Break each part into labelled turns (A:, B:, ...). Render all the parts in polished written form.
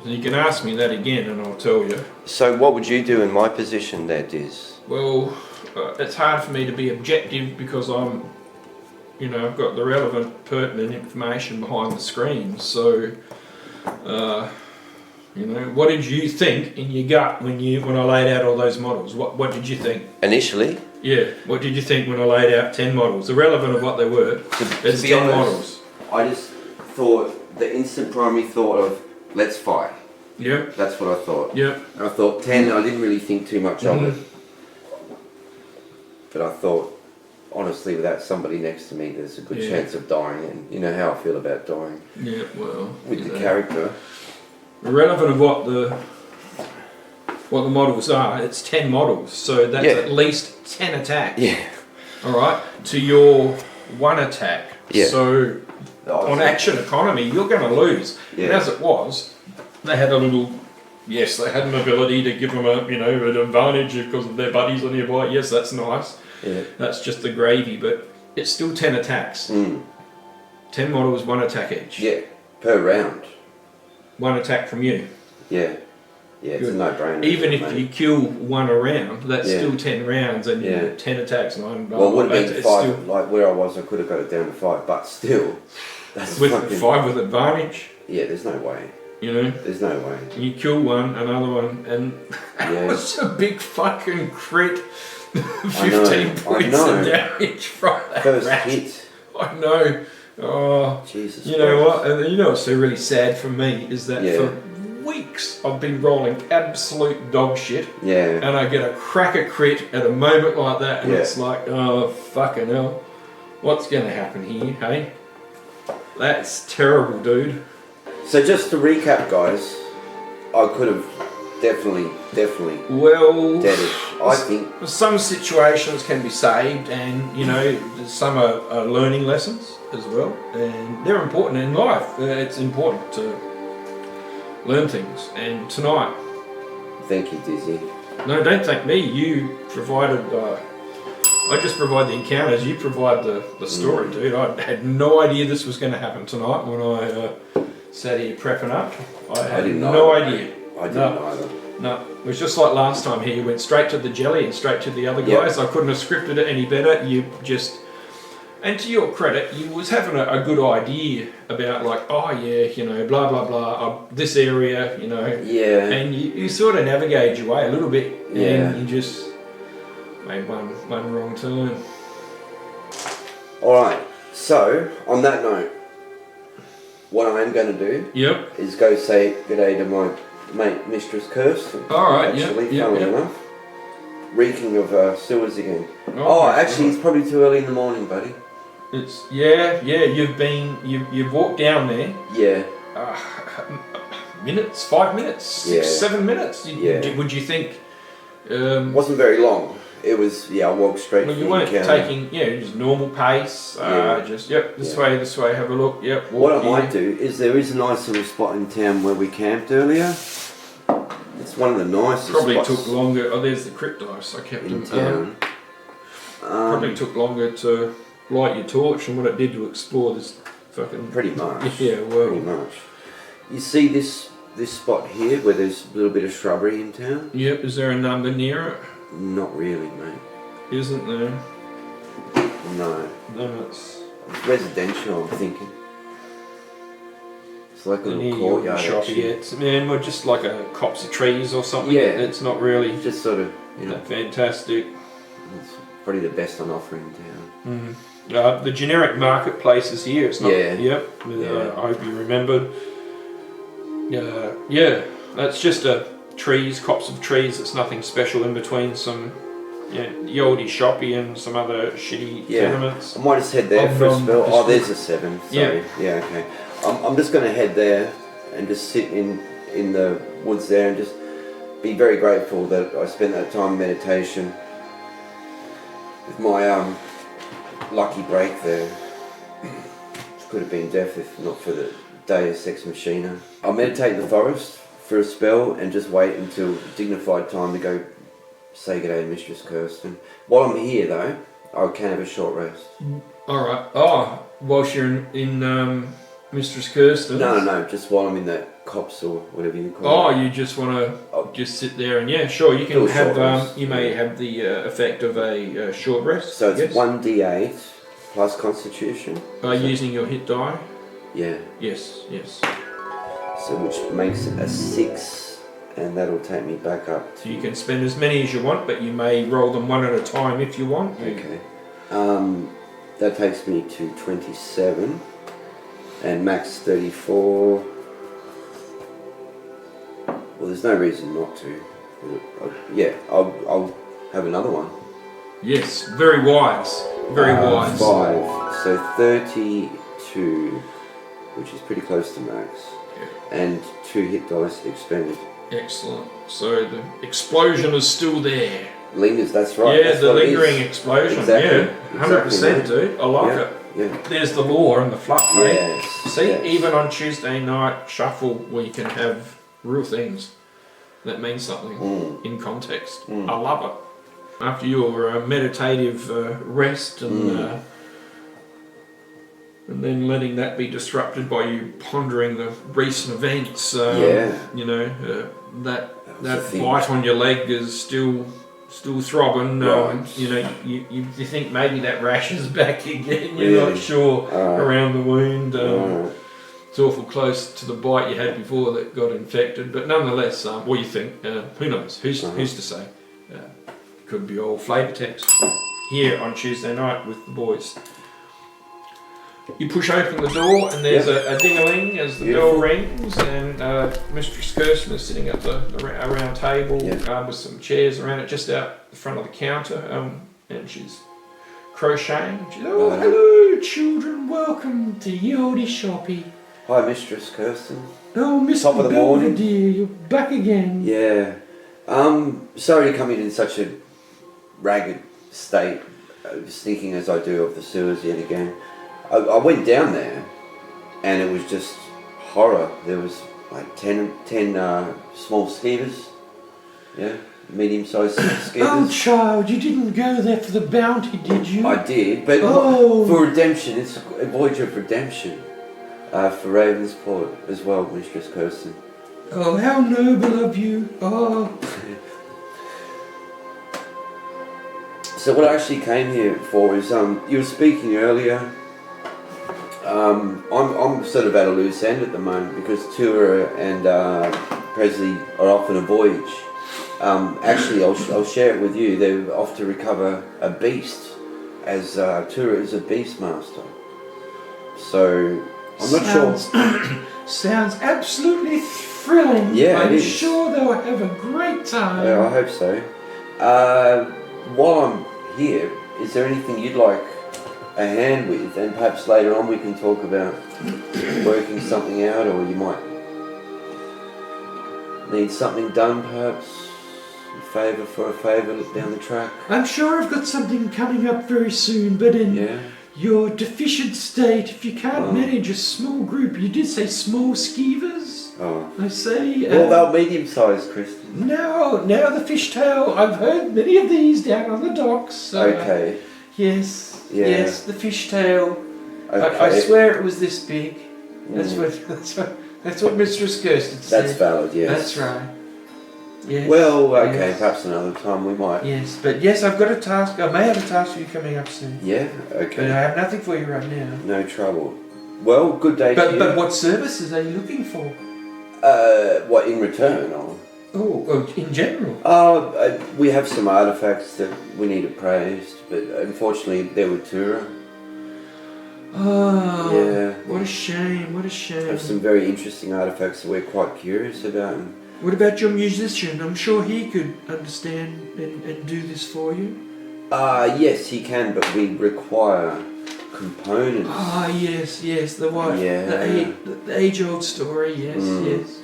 A: You can ask me that again and I'll tell you.
B: So what would you do in my position there, Diz?
A: Well, it's hard for me to be objective because I'm, I've got the relevant, pertinent information behind the screen. So, what did you think in your gut when I laid out all those models? What did you think?
B: Initially?
A: Yeah, what did you think when I laid out 10 models? Irrelevant of what they were, it's 10 models.
B: I just thought, the instant primary thought of, let's fight.
A: Yeah.
B: That's what I thought.
A: Yeah.
B: And I thought 10, I didn't really think too much of it. But I thought, honestly, without somebody next to me, there's a good chance of dying. And you know how I feel about dying.
A: Yeah, well.
B: With the character.
A: Irrelevant of what the models are, it's 10 models. So that's at least 10 attacks.
B: Yeah.
A: Alright, to your 1 attack.
B: Yeah.
A: So on action economy, you're going to lose.
B: Yeah.
A: And as it was, they had a little, yes, they had an ability to give them an advantage because of their buddies are nearby. Yes, that's nice.
B: Yeah.
A: That's just the gravy, but it's still 10 attacks. 10 models, 1 attack each.
B: Yeah, per round.
A: 1 attack from you.
B: Yeah. Yeah, it's a no-brainer.
A: Even if you kill 1 a round, that's still 10 rounds and you get 10 attacks. And
B: well, it would have been 5, like where I was, I could have got it down to 5, but still. That's
A: with 5 with advantage.
B: Yeah, there's no way. There's no way.
A: You kill 1, another one, and it was a big fucking crit. 15 points of damage from that
B: first
A: rat.
B: hit.
A: I know. Oh,
B: Jesus.
A: You know what? And what's so really sad for me is that for weeks I've been rolling absolute dog shit.
B: Yeah.
A: And I get a cracker crit at a moment like that, and it's like, oh fucking hell, what's going to happen here? Hey, that's terrible, dude.
B: So just to recap, guys, I could have definitely dead it. I think
A: some situations can be saved, and some are learning lessons as well, and they're important in life. It's important to learn things, and tonight.
B: Thank you, Dizzy.
A: No, don't thank me. You provided. I just provide the encounters. You provide the story, dude. I had no idea this was going to happen tonight when I sat here prepping up. I had no idea.
B: I didn't either.
A: No, it was just like last time here. You went straight to the jelly and straight to the other guys. I couldn't have scripted it any better. You just, and to your credit, you was having a good idea about like, blah blah blah, this area,
B: Yeah.
A: And you sort of navigated your way a little bit,
B: Yeah.
A: and you just made one wrong turn.
B: All right. So on that note, what I am going to do is go say good day to my mate, Mistress Kirsten.
A: Alright,
B: funnily enough. Reeking of sewers again.
A: Actually,
B: it's probably too early in the morning, buddy.
A: It's you've walked down there.
B: Yeah.
A: 5 minutes, 6, 7 minutes. Would you think?
B: Wasn't very long. It was I walked straight.
A: Well, you weren't taking just normal pace. This way. Have a look. Yep.
B: What I might do is there is a nice little spot in town where we camped earlier. It's one of the nicest.
A: Probably
B: spots
A: took longer. Oh, there's the crypt dice. I kept
B: in
A: them.
B: Town.
A: Probably took longer to light your torch than what it did to explore this fucking.
B: Pretty much.
A: Yeah, well.
B: Pretty much. You see this spot here where there's a little bit of shrubbery in town?
A: Yep. Is there a number near it?
B: Not really, mate.
A: Isn't there?
B: No.
A: No, it's
B: residential, I'm thinking. It's like a little courtyard.
A: It's we're just like a copse of trees or something.
B: Yeah.
A: It's not really
B: just sort of
A: fantastic.
B: It's probably the best on offer in town.
A: The generic marketplace is here. It's not.
B: Yeah.
A: I hope you remembered. That's just a copse of trees. It's nothing special in between some. The oldie shoppy and some other shitty tenements.
B: I might just head there for a spell. Oh, there's a 7. Sorry. Yeah, okay. I'm just going to head there and just sit in the woods there and just be very grateful that I spent that time in meditation with my lucky break there. It could have been death if not for the Deus Ex Machina. I'll meditate in the forest for a spell and just wait until dignified time to go say good day to Mistress Kirsten. While I'm here though, I can have a short rest.
A: Alright. Oh, whilst you're in Mistress Kirsten?
B: No, just while I'm in that copse or whatever you call
A: Oh,
B: it.
A: you just want to just sit there and sure, you can have you may have the effect of a short rest.
B: So it's 1d8 plus Constitution.
A: Using your hit die.
B: Yeah.
A: Yes.
B: So which makes it a 6, and that'll take me back up.
A: So you can spend as many as you want, but you may roll them one at a time if you want.
B: Okay. That takes me to 27, and max 34. Well, there's no reason not to. I'll have another one.
A: Yes, very wise. Very wise.
B: 5, so 32, which is pretty close to max. Yeah. And 2 hit dice expended.
A: Excellent. So the explosion is still there.
B: Lingers, that's right.
A: Yeah,
B: that's
A: the lingering explosion.
B: Exactly.
A: 100%, dude. I like it.
B: Yeah.
A: There's the lore and the fluff, mate.
B: Yes.
A: See, even on Tuesday night shuffle, we can have real things that mean something in context. I love it. After your meditative rest and then letting that be disrupted by you pondering the recent events, that bite on your leg is still throbbing.
B: Right.
A: You think maybe that rash is back again. You're not sure around the wound. It's awful close to the bite you had before that got infected, but nonetheless, what do you think? Who knows? Who's to say? Could be all flavour text here on Tuesday night with the boys. You push open the door and there's a ding-a-ling as the bell rings, and Mistress Kirsten is sitting at a round table with some chairs around it just out the front of the counter, and she's crocheting. She's, hello children, welcome to Yodi Shoppy.
B: Hi, Mistress Kirsten.
A: Oh, Mr.
B: Top of the morning.
A: Belvedere, you're back again.
B: Yeah. Sorry to come in such a ragged state, just thinking as I do of the sewers yet again. I went down there and it was just horror. There was like 10 small skeevers. Yeah, medium-sized skeevers.
A: Oh child, you didn't go there for the bounty, did you?
B: I did, but for redemption, it's a voyage of redemption. For Ravensport as well, Mistress Kirsten.
A: Oh, how noble of you. Oh.
B: So what I actually came here for is, you were speaking earlier. I'm sort of at a loose end at the moment because Tura and Presley are off on a voyage. Actually, I'll share it with you. They're off to recover a beast, as Tura is a beast master. So I'm not sure.
A: Sounds absolutely thrilling.
B: Yeah,
A: I'm sure they'll have a great time.
B: Yeah, I hope so. While I'm here, is there anything you'd like a hand with, and perhaps later on we can talk about working something out, or you might need something done, perhaps a favour down the track?
A: I'm sure I've got something coming up very soon, but in your deficient state, if you can't manage a small group, you did say small skeevers?
B: Oh.
A: I say...
B: well, they're medium-sized, Kristen.
A: Now the fishtail, I've heard many of these down on the docks.
B: Okay.
A: Yes.
B: Yeah.
A: Yes, the fishtail.
B: Okay.
A: I swear it was this big. That's what Mistress Kirsten said.
B: That's valid, yes.
A: That's right. Yes.
B: Well, okay, perhaps another time we might.
A: Yes, but yes, I've got a task. I may have a task for you coming up soon.
B: Yeah, okay.
A: But I have nothing for you right now.
B: No trouble. Well, good day to you.
A: But what services are you looking for?
B: What, in return, or?
A: Oh, in general?
B: We have some artefacts that we need appraised, but unfortunately they're with Tura.
A: Oh,
B: yeah.
A: What a shame, what a shame.
B: We have some very interesting artefacts that we're quite curious about.
A: What about your musician? I'm sure he could understand and do this for you.
B: Yes, he can, but we require components.
A: Yes, the one.
B: Yeah.
A: The age-old story, yes.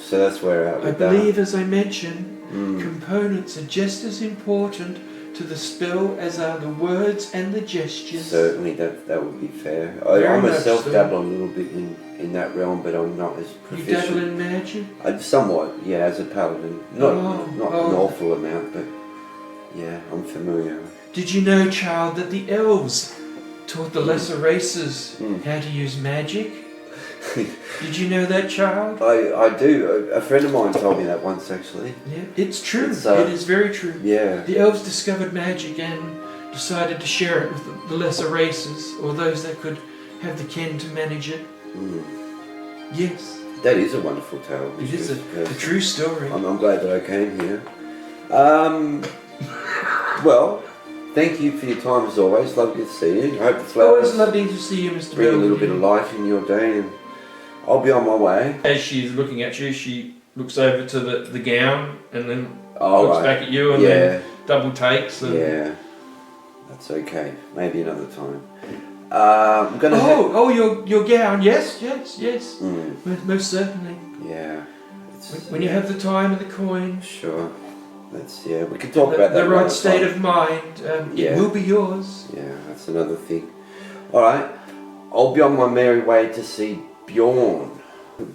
B: So that's where we're at with
A: I believe, as I mentioned, components are just as important to the spell as are the words and the gestures.
B: Certainly, that would be fair. I myself dabble a little bit in that realm, but I'm not as proficient.
A: You dabble in magic?
B: Somewhat, yeah, as a paladin. Not an awful amount, but yeah, I'm familiar.
A: Did you know, child, that the elves taught the lesser races how to use magic? Did you know that, child?
B: I do. A friend of mine told me that once, actually.
A: Yeah, it's true.
B: It's,
A: it is very true.
B: Yeah.
A: The elves discovered magic and decided to share it with the lesser races, or those that could have the ken to manage it.
B: Mm.
A: Yes.
B: That is a wonderful tale.
A: It is a true story.
B: I'm glad that I came here. Well, thank you for your time as always. Lovely to see you. I hope the flowers
A: Always lovely to see you, Mr.
B: bring a
A: Belvedere.
B: little bit of light in your day, and I'll be on my way.
A: As she's looking at you, she looks over to the gown and then
B: Oh,
A: looks
B: right.
A: back at you and then double takes. And
B: Yeah, that's okay. Maybe another time. I'm gonna.
A: Your gown. Yes.
B: Mm,
A: Most certainly.
B: yeah.
A: When you have the time and the coin,
B: Sure. We can talk about that.
A: the right
B: another
A: state
B: time.
A: of mind, it will be yours.
B: Yeah, that's another thing. All right, I'll be on my merry way to see Bjorn.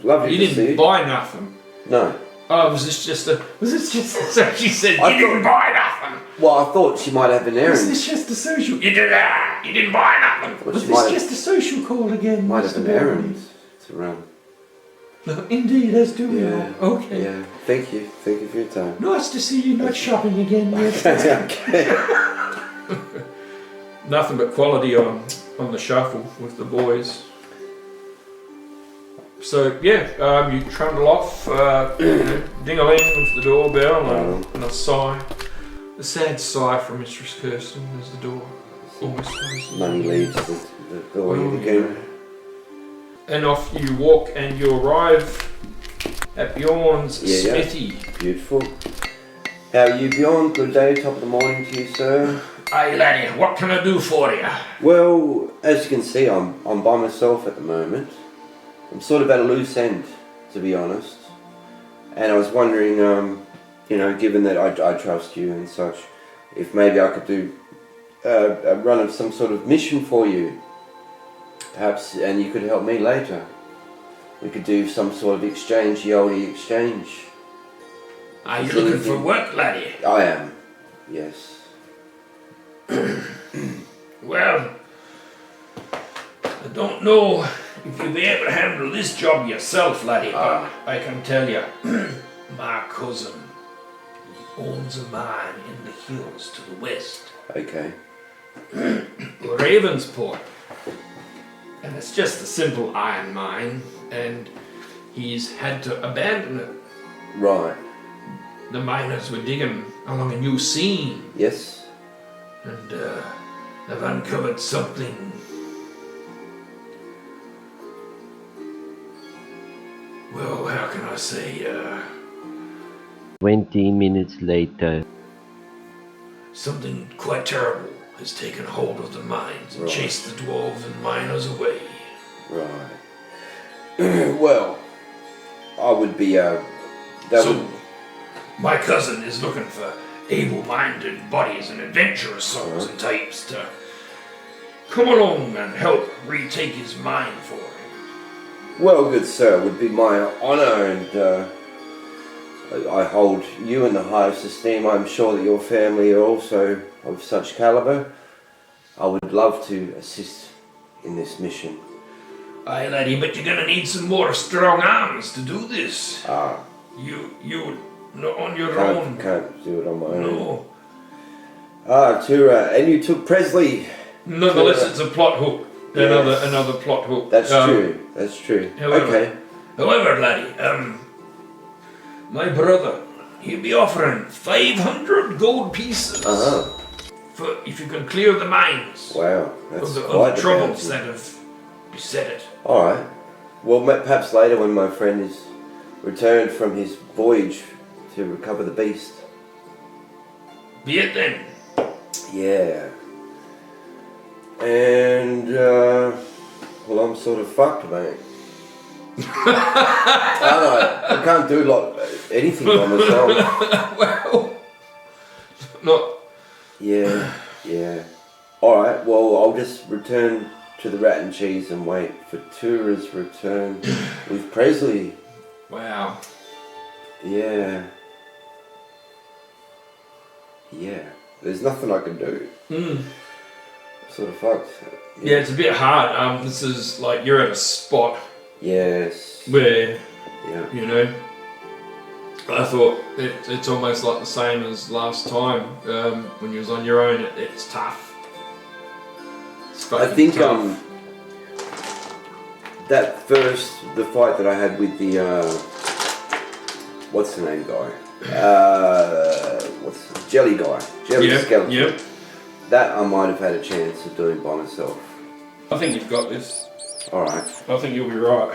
B: Lovely
A: You
B: to see
A: didn't
B: you.
A: buy nothing.
B: No.
A: Oh, was this just so she said
B: I
A: you didn't buy nothing.
B: Well, I thought she might have an errand.
A: Was this just a social? You didn't buy nothing.
B: Well,
A: Was
B: she
A: this
B: might
A: just a social call again?
B: Might have
A: Mr.
B: an
A: Belvedere?
B: errand to run.
A: No, indeed, as do we
B: Yeah.
A: all. Okay.
B: Yeah. Thank you. Thank you for your time.
A: Nice to see you not shopping again. Yes.
B: Okay.
A: Nothing but quality on the shuffle with the boys. So yeah, you trundle off, ding-a-ling with the doorbell and a sigh, a sad sigh from Mistress Kirsten as the door almost closes.
B: Money leaves the door again.
A: And off you walk and you arrive at Bjorn's smithy.
B: Beautiful. How are you, Bjorn? Good day, top of the morning to you, sir.
A: Aye laddie, what can I do for you?
B: Well, as you can see, I'm by myself at the moment. I'm sort of at a loose end, to be honest. And I was wondering, given that I trust you and such, if maybe I could do a run of some sort of mission for you. Perhaps, and you could help me later. We could do some sort of exchange, the oldie exchange.
A: Are you looking for work, laddie?
B: I am, yes.
A: Well, I don't know if you'll be able to handle this job yourself, laddie, but I can tell you, my cousin, he owns a mine in the hills to the west.
B: Okay.
A: Ravensport. And it's just a simple iron mine, and he's had to abandon it.
B: Right.
A: The miners were digging along a new seam.
B: Yes.
A: And they've uncovered something. Well, how can I say,
C: 20 minutes later.
A: something quite terrible has taken hold of the mines and
B: Right.
A: chased the dwarves and miners away.
B: Right. Well, I would be,
A: My cousin is looking for able-minded bodies and adventurous souls and types to come along and help retake his mine for him.
B: Well, good sir, it would be my honour, and I hold you in the highest esteem. I'm sure that your family are also of such calibre. I would love to assist in this mission.
A: Aye, laddie, but you're gonna need some more strong arms to do this.
B: Ah,
A: You not on your own.
B: can't do it on my own.
A: No.
B: And you took Presley.
A: Nonetheless, it's a plot hook.
B: Yes.
A: Another plot hook.
B: That's true. That's true.
A: However,
B: Okay.
A: However, laddie, my brother, he'll be offering 500 gold pieces for if you can clear the mines
B: Wow, that's
A: of
B: quite
A: the
B: the
A: troubles
B: bounty.
A: that have beset it.
B: All right. Well, perhaps later when my friend is returned from his voyage to recover the beast.
A: Be it then.
B: Yeah. And well, I'm sort of fucked, mate. I can't do anything by myself.
A: Well, not.
B: Yeah. All right. Well, I'll just return to the Rat and Cheese and wait for Tura's return with Presley.
A: Wow.
B: Yeah. There's nothing I can do. Sort of fucked.
A: Yeah, it's a bit hard. This is like you're at a spot
B: Yes.
A: Where,
B: Yeah.
A: you know, I thought it's almost like the same as last time when you was on your own. It's tough. It's
B: I think
A: tough.
B: the fight that I had with the what's the name guy? What's the jelly guy? Jelly skeleton.
A: Yep.
B: That I might have had a chance of doing by myself.
A: I think you've got this.
B: All right.
A: I think you'll be right.